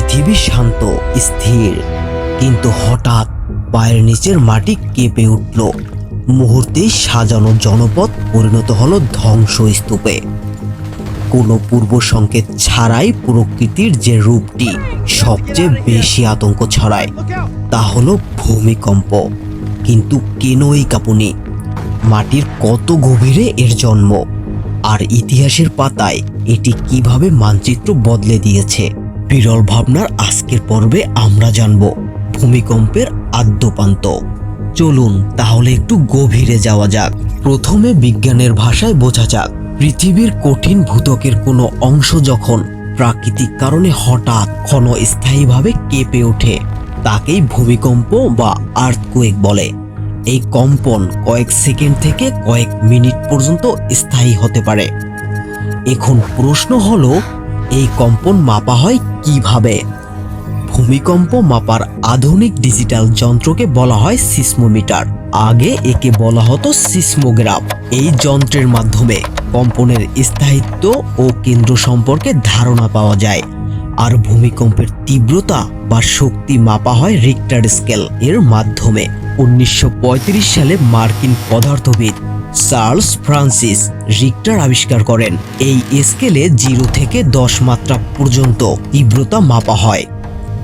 পৃথিবী শান্ত স্থির, কিন্তু হঠাৎ পায়ের নিচের মাটি কেঁপে উঠল। মুহূর্তেই সাজানো জনপদ পরিণত হলো ধ্বংসস্তূপে। কোনো পূর্ব সংকেত ছাড়াই প্রকৃতির যে রূপটি সবচেয়ে বেশি আতঙ্ক ছড়ায় তা হলো ভূমিকম্প। কিন্তু কেন এই কাঁপুনি? মাটির কত গভীরে এর জন্ম? আর ইতিহাসের পাতায় এটি কিভাবে মানচিত্র বদলে দিয়েছে? বিরল ভাবনার আজকের পর্বে আমরা জানব ভূমিকম্পের আদ্যোপান্ত। চলুন তাহলে একটু গভীরে যাওয়া যাক। প্রথমে বিজ্ঞানের ভাষায় বোঝা যাক, পৃথিবীর কঠিন ভূত্বকের কোনো অংশ যখন প্রাকৃতিক কারণে হঠাৎ ক্ষণস্থায়ীভাবে কেঁপে ওঠে তাকেই ভূমিকম্প বা আর্থকুয়েক বলে। এই কম্পন কয়েক সেকেন্ড থেকে কয়েক মিনিট পর্যন্ত স্থায়ী হতে পারে। এখন প্রশ্ন হলো, এই কম্পন মাপা হয় কিভাবে? ভূমিকম্প মাপার আধুনিক ডিজিটাল যন্ত্রকে বলা হয় সিসমোমিটার। আগে একে বলা হতো সিসমোগ্রাফ। এই যন্ত্রের মাধ্যমে কম্পনের স্থায়িত্ব ও কেন্দ্র সম্পর্কে ধারণা পাওয়া যায়। আর ভূমিকম্পের তীব্রতা বা শক্তি মাপা হয় রিক্টার স্কেল এর মাধ্যমে। 1935 সালে মার্কিন পদার্থবিদ চার্লস ফ্রান্সিস রিক্টার আবিষ্কার করেন। এই স্কেলে 0 থেকে 10 মাত্রা পর্যন্ত তীব্রতা মাপা হয়।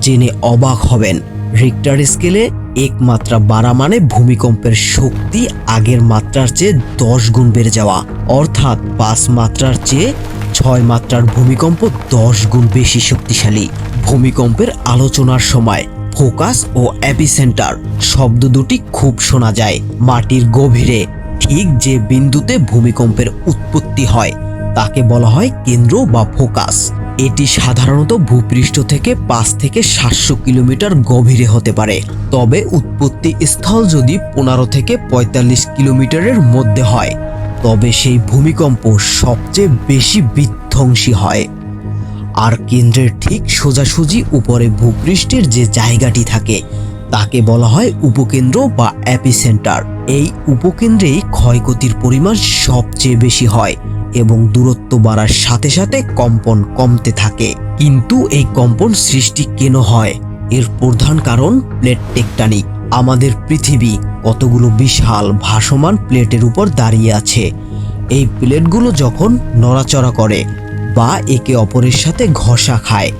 জেনে অবাক হবেন, রিক্টার স্কেলে 1 মাত্রা বাড়া মানে ভূমিকম্পের শক্তি আগের মাত্রার চেয়ে 10 গুণ বেড়ে যাওয়া। অর্থাৎ 5 মাত্রার চেয়ে 6 মাত্রার ভূমিকম্প 10 গুণ বেশি শক্তিশালী। ভূমিকম্পের আলোচনার সময় ফোকাস ও এপিসেন্টার শব্দ দুটি খুব শোনা যায়। মাটির গভীরে ঠিক যে বিন্দুতে ভূমিকম্পের উৎপত্তি হয় তাকে বলা হয় কেন্দ্র বা ফোকাস। এটি সাধারণত ভূপৃষ্ঠ থেকে 5 থেকে 700 কিলোমিটার গভীরে হতে পারে। তবে উৎপত্তি স্থল যদি 15 থেকে 45 কিলোমিটারের মধ্যে হয় তবে সেই ভূমিকম্প সবচেয়ে বেশি বিধ্বংসী হয়। আর কেন্দ্রের ঠিক সোজাসুজি উপরে ভূপৃষ্ঠের যে জায়গাটি থাকে তাকে বলা হয় উপকেন্দ্র বা এপিসেন্টার। এই উপকেন্দ্রেই ক্ষয়ক্ষতির পরিমাণ সবচেয়ে বেশি হয় এবং দূরত্ব বাড়ার সাথে সাথে কম্পন কমতে থাকে। কিন্তু এই কম্পন সৃষ্টি কেন হয়? এর প্রধান কারণ প্লেট টেকটনিক। আমাদের পৃথিবী কতগুলো বিশাল ভাসমান প্লেটের উপর দাঁড়িয়ে আছে। এই প্লেটগুলো যখন নড়াচড়া করে বা একে অপরের সাথে ঘষা খায়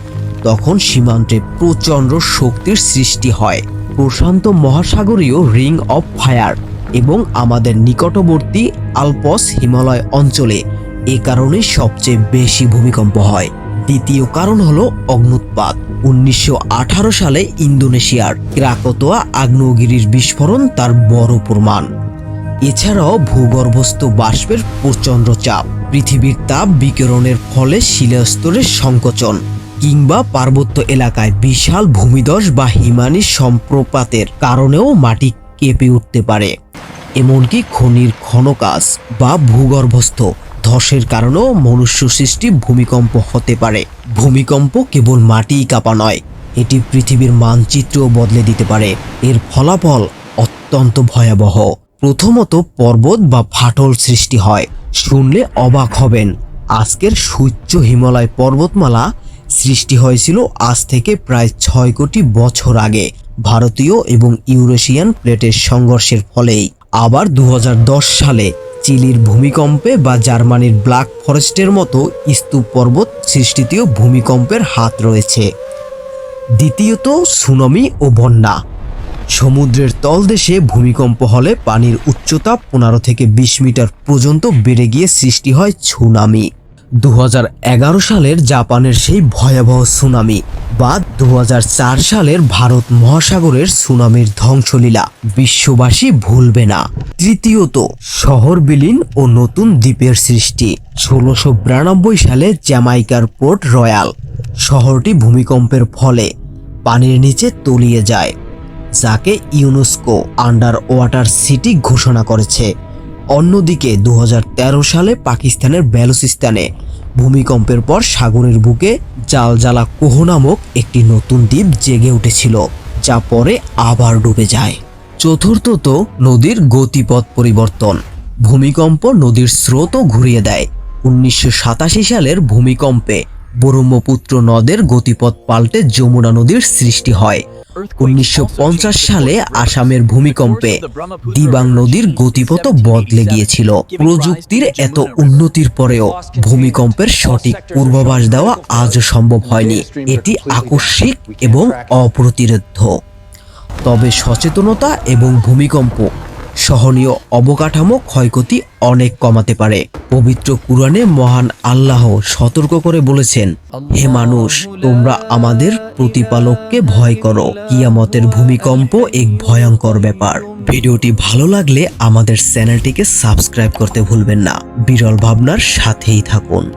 তখন সীমান্তে প্রচণ্ড শক্তির সৃষ্টি হয়। প্রশান্ত মহাসাগরীয় রিং অফ ফায়ার এবং আমাদের নিকটবর্তী আল্পস হিমালয় অঞ্চলে এ কারণে সবচেয়ে বেশি ভূমিকম্প হয়। দ্বিতীয় কারণ হলো অগ্ন্যুৎপাত। 1918 সালে ইন্দোনেশিয়ার ক্রাকতোয়া আগ্নেয়গিরির বিস্ফোরণ তার বড় প্রমাণ। এছাড়াও ভূগর্ভস্থ বাষ্পের প্রচণ্ড চাপ, পৃথিবীর তাপ বিকিরণের ফলে শিলাস্তরের সংকোচন কিংবা পার্বত্য এলাকায় বিশাল ভূমিধস বা হিমানি সম্প্রপাতের কারণেও মাটি কেঁপে উঠতে পারে। এমনকি খনির খনকাজ বা ভূগর্ভস্থ ধসের কারণেও মনুষ্য সৃষ্টি ভূমিকম্প হতে পারে। ভূমিকম্প কেবল মাটিই কাঁপা নয়, এটি পৃথিবীর মানচিত্রও বদলে দিতে পারে। এর ফলাফল অত্যন্ত ভয়াবহ। প্রথমত পর্বত বা ফাটল সৃষ্টি হয়। শুনলে অবাক হবেন, আজকের সুউচ্চ হিমালয় পর্বতমালা সৃষ্টি হয়েছিল আজ থেকে প্রায় 6 কোটি বছর আগে ভারতীয় এবং ইউরেশিয়ান প্লেটের সংঘর্ষের ফলেই। আবার 2010 সালে চিলির ভূমিকম্পে বা জার্মানির ব্ল্যাক ফরেস্টের মতো স্তূপ পর্বত সৃষ্টিতেও ভূমিকম্পের হাত রয়েছে। দ্বিতীয়ত সুনামি ও বন্যা। সমুদ্রের তলদেশে ভূমিকম্প হলে পানির উচ্চতা 15 থেকে 20 মিটার পর্যন্ত বেড়ে গিয়ে সৃষ্টি হয় সুনামি। 2011 সালের জাপানের সেই ভয়াবহ সুনামি বা 2004 সালের ভারত মহাসাগরের সুনামির ধ্বংসলীলা বিশ্ববাসী ভুলবে না। তৃতীয়ত শহর বিলীন ও নতুন দ্বীপের সৃষ্টি। 1692 সালে জ্যামাইকার পোর্ট রয়্যাল শহরটি ভূমিকম্পের ফলে পানির নিচে তলিয়ে যায়, যাকে ইউনেস্কো আন্ডার ওয়াটার সিটি ঘোষণা করেছে। অন্যদিকে 2013 সালে পাকিস্তানের বেলুচিস্তানে ভূমিকম্পের পর সাগরের বুকে জালজালা কোহ নামক একটি নতুন দ্বীপ জেগে উঠেছিল, যা পরে আবার ডুবে যায়। চতুর্থত নদীর গতিপথ পরিবর্তন। ভূমিকম্প নদীর স্রোতও ঘুরিয়ে দেয়। 1987 সালের ভূমিকম্পে ব্রহ্মপুত্র নদের গতিপথ পাল্টে যমুনা নদীর সৃষ্টি হয়। 1950 সালে আসামের ভূমিকম্পে দিবাং নদীর গতিপথ বদলে গিয়েছিল। প্রযুক্তির এত উন্নতির পরেও ভূমিকম্পের সঠিক পূর্বাভাস দেওয়া আজও সম্ভব হয়নি। এটি আকস্মিক এবং অপ্রতিরোধ্য। তবে সচেতনতা এবং ভূমিকম্প সহনীয় অবকাঠামো ক্ষয়ক্ষতি অনেক কমাতে পারে। পবিত্র কুরআনে মহান আল্লাহ সতর্ক করে বলেছেন, হে মানুষ, তোমরা আমাদের প্রতিপালককে ভয় করো। কিয়ামতের ভূমিকম্প এক ভয়ঙ্কর ব্যাপার। ভিডিওটি ভালো লাগলে আমাদের চ্যানেলটিকে সাবস্ক্রাইব করতে ভুলবেন না। বিরল ভাবনার সাথেই থাকুন।